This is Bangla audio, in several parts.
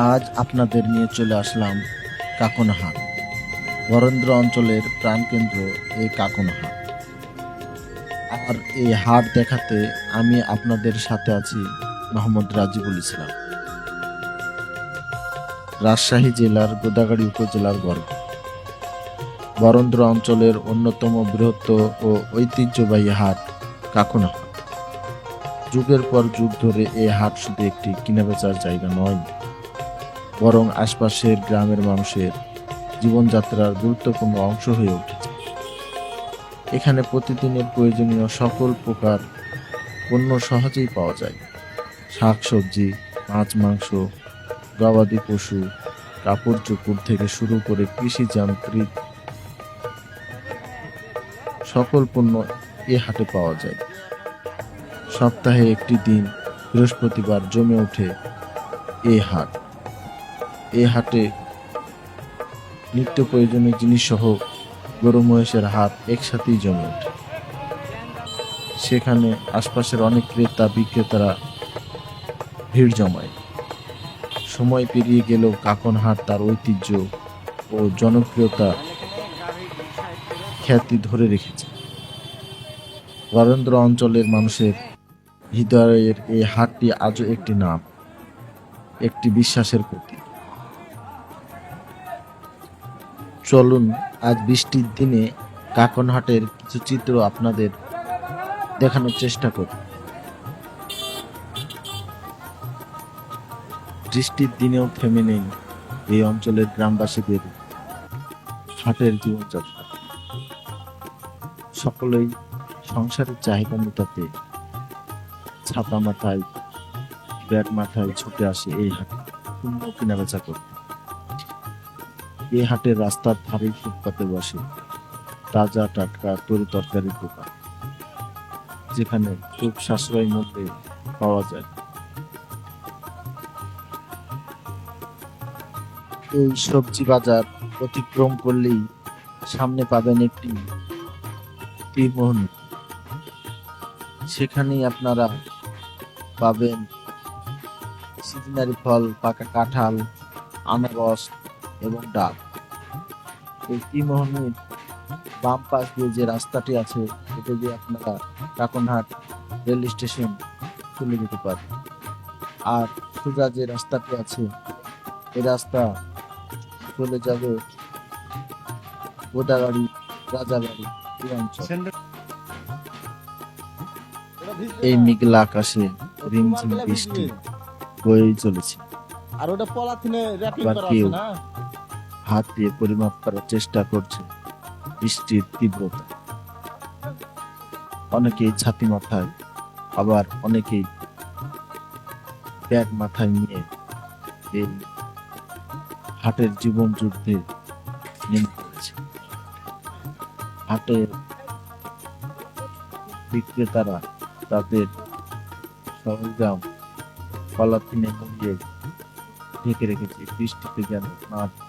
আজ আপনাদের নিয়ে চলে আসলাম কাকন হাট। বরেন্দ্র অঞ্চলের প্রাণকেন্দ্র এই কাকন হাট। আর এই হাট দেখাতে আমি আপনাদের সাথে আছি মোহাম্মদ রাজিবুল ইসলাম, রাজশাহী জেলার গোদাগাড়ী উপজেলার গর্ব। বরেন্দ্র অঞ্চলের অন্যতম বৃহৎ ও ঐতিহ্যবাহী হাট কাকন হাট। যুগের পর যুগ ধরে এই হাট শুধু একটি কেনাবেচার জায়গা নয়, বরং আশপাশের গ্রামের মানুষের জীবনযাত্রার গুরুত্বপূর্ণ অংশ হয়ে উঠেছে। এখানে প্রতিদিনের প্রয়োজনীয় সকল প্রকার পণ্য সহজেই পাওয়া যায়। শাকসবজি, মাছ, মাংস, গবাদি পশু, কাপড় চোপড় থেকে শুরু করে কৃষি যান্ত্রিক সকল পণ্য এ হাটে পাওয়া যায়। সপ্তাহে একটি দিন বৃহস্পতিবার জমে ওঠে এই হাট। এই হাটে নিত্য প্রয়োজনীয় জিনিস সহ গরু মহিষের হাট একসাথেই জমে ওঠে। সেখানে আশপাশের অনেক ক্রেতা বিক্রেতারা ভিড় জমায়। সময় পেরিয়ে গেলেও কাকন হাট তার ঐতিহ্য ও জনপ্রিয়তা খ্যাতি ধরে রেখেছে। বরেন্দ্র অঞ্চলের মানুষের হৃদয়ের এই হাটটি আজও একটি নাম, একটি বিশ্বাসের প্রতীক। চলুন আজ বৃষ্টির দিনে কাকন হাটের কিছু চিত্র আপনাদের দেখানোর চেষ্টা করি। বৃষ্টির দিনেও থেমে নেই এই অঞ্চলের গ্রামবাসীদের হাটের জীবনযাত্রা। সকলেই সংসারের চাহিদা মেটাতে ছাতা মাথায়, ব্যাগ মাথায় ছুটে আসে এই হাটে পণ্য কেনাবেচা করতে। এই হাটের রাস্তার ধারেই ফুটপাতে বসে তাজা টাটকা তরি তরকারির দোকান, যেখানে খুব সাশ্রয়ী মূল্যে পাওয়া যায়। এই সবজি বাজার অতিক্রম করলেই সামনে পাবেন একটি ত্রিমোহনী। সেখানেই আপনারা পাবেন সিজনারি ফল, পাকা কাঁঠাল, আনারস এবং ডাব। এই ত্রিমোহনীর বাম পাশ দিয়ে যে রাস্তাটি আছে, এটা দিয়ে আপনারা কাকনহাট রেল স্টেশন চলে যেতে পারেন। আর সোজা যে রাস্তাটি আছে, এই রাস্তা চলে যাবে গোদাগাড়ি, রাজাবাড়ি এই অঞ্চল। এই মেঘলা আকাশে রিমঝিম বৃষ্টি বয়েই চলেছে। আর ওটা পলাথিনে র‍্যাপিং আবার করা কেউ আছে না? হাত দিয়ে পরিমাপ করার চেষ্টা করছে বৃষ্টির তীব্রতা। অনেকেই ছাতি মাথায়, আবার অনেকেই ব্যাগ মাথায় নিয়ে এই হাটের জীবন যুদ্ধে নেমে পড়েছে। হাটের বিক্রেতারা তাদের সরঞ্জাম পলিথিনে মুড়িয়ে ঢেকে রেখেছে, বৃষ্টিতে যেন না ভিজে।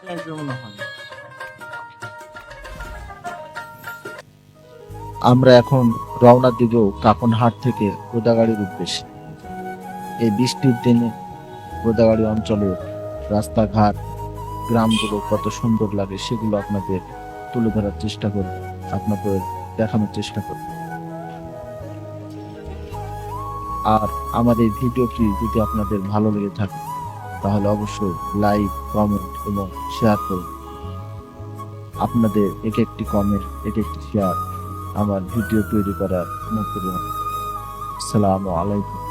লাগবে মনে হয়। আমরা এখন রওনা দিব কাকনহাট থেকে গোদাগাড়ির উদ্দেশ্যে। এই বৃষ্টির দিনে গোদাগাড়ি অঞ্চলের রাস্তাঘাট, গ্রামগুলো কত সুন্দর লাগে সেগুলো আপনাদের তুলে ধরার চেষ্টা করব, আপনাদের দেখানোর চেষ্টা করব। আর আমার এই ভিডিওটি যদি আপনাদের ভালো লেগে থাকে তাহলে অবশ্যই লাইক, কমেন্ট এবং শেয়ার করুন। আপনাদের এক একটি কমেন্ট, এক একটি শেয়ার আমার ভিডিও তৈরি করার অনুপ্রেরণা। আসসালামু আলাইকুম।